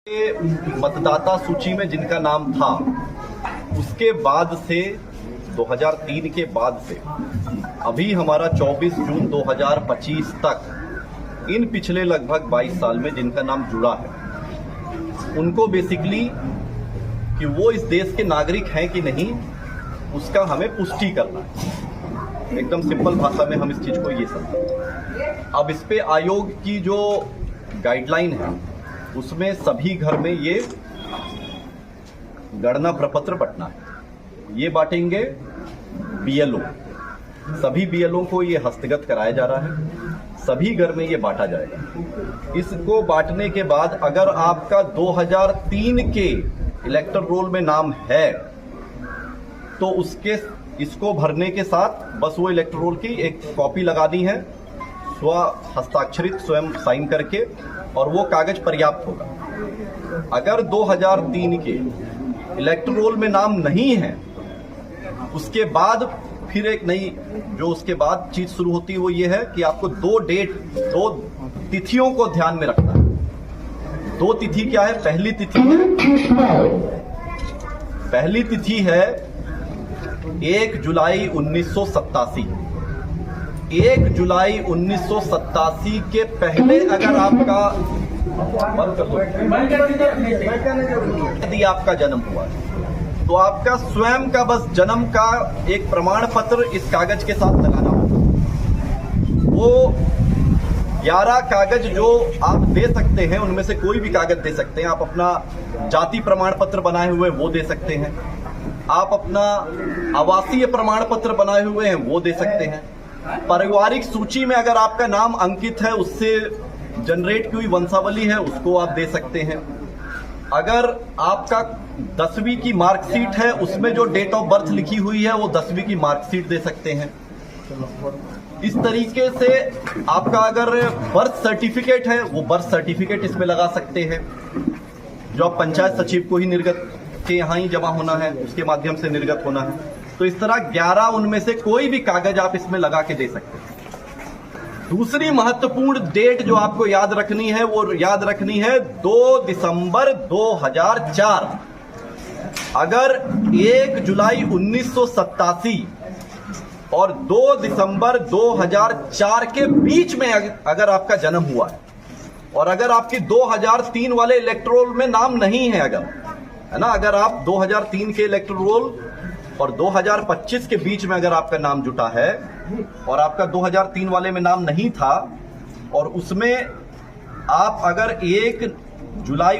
मतदाता सूची में जिनका नाम था उसके बाद से 2003 के बाद से अभी हमारा 24 जून 2025 तक इन पिछले लगभग 22 साल में जिनका नाम जुड़ा है उनको बेसिकली कि वो इस देश के नागरिक हैं कि नहीं उसका हमें पुष्टि करना है। एकदम सिंपल भाषा में हम इस चीज को ये समझें। अब इस पे आयोग की जो गाइडलाइन है उसमें सभी घर में ये गणना प्रपत्र बंटना है। ये बांटेंगे बीएलओ, सभी बीएलओ को ये हस्तगत कराया जा रहा है, सभी घर में ये बांटा जाएगा। इसको बांटने के बाद अगर आपका 2003 के इलेक्टर रोल में नाम है तो इसको भरने के साथ बस वो इलेक्टर रोल की एक कॉपी लगानी है, स्व हस्ताक्षरित स्वयं साइन करके, और वो कागज पर्याप्त होगा। अगर 2003 के इलेक्टर रोल में नाम नहीं है उसके बाद फिर एक नई जो उसके बाद चीज शुरू होती है वो ये है कि आपको दो तिथियों को ध्यान में रखना है। दो तिथि क्या है? पहली तिथि है 1 जुलाई 1987। 1 जुलाई 1987 के पहले अगर आपका यदि आपका जन्म हुआ है तो आपका स्वयं का बस जन्म का एक प्रमाण पत्र इस कागज के साथ लगाना होगा। वो 11 कागज जो आप दे सकते हैं उनमें से कोई भी कागज दे सकते हैं। आप अपना जाति प्रमाण पत्र बनाए हुए वो दे सकते हैं, आप अपना आवासीय प्रमाण पत्र बनाए हुए हैं वो दे सकते हैं, पारिवारिक सूची में अगर आपका नाम अंकित है उससे जनरेट की हुई वंशावली है उसको आप दे सकते हैं। अगर आपका 10वीं की मार्कशीट है उसमें जो डेट ऑफ बर्थ लिखी हुई है वो 10वीं की मार्कशीट दे सकते हैं। इस तरीके से आपका अगर बर्थ सर्टिफिकेट है वो बर्थ सर्टिफिकेट इसमें लगा सकते हैं, जो आप पंचायत सचिव को ही निर्गत के यहाँ ही जमा होना है उसके माध्यम से निर्गत होना है। तो इस तरह 11 उनमें से कोई भी कागज आप इसमें लगा के दे सकते हैं। दूसरी महत्वपूर्ण डेट जो आपको याद रखनी है वो याद रखनी है 2 दिसंबर 2004। अगर 1 जुलाई 1987 और 2 दिसंबर 2004 के बीच में अगर आपका जन्म हुआ है और अगर आपकी 2003 वाले इलेक्टोरल में नाम नहीं है, अगर है ना, अगर आप 2003 के इलेक्टोरल रोल और 2025 के बीच में अगर आपका नाम जुटा है और आपका 2003 वाले में नाम नहीं था और उसमें आप अगर 1 जुलाई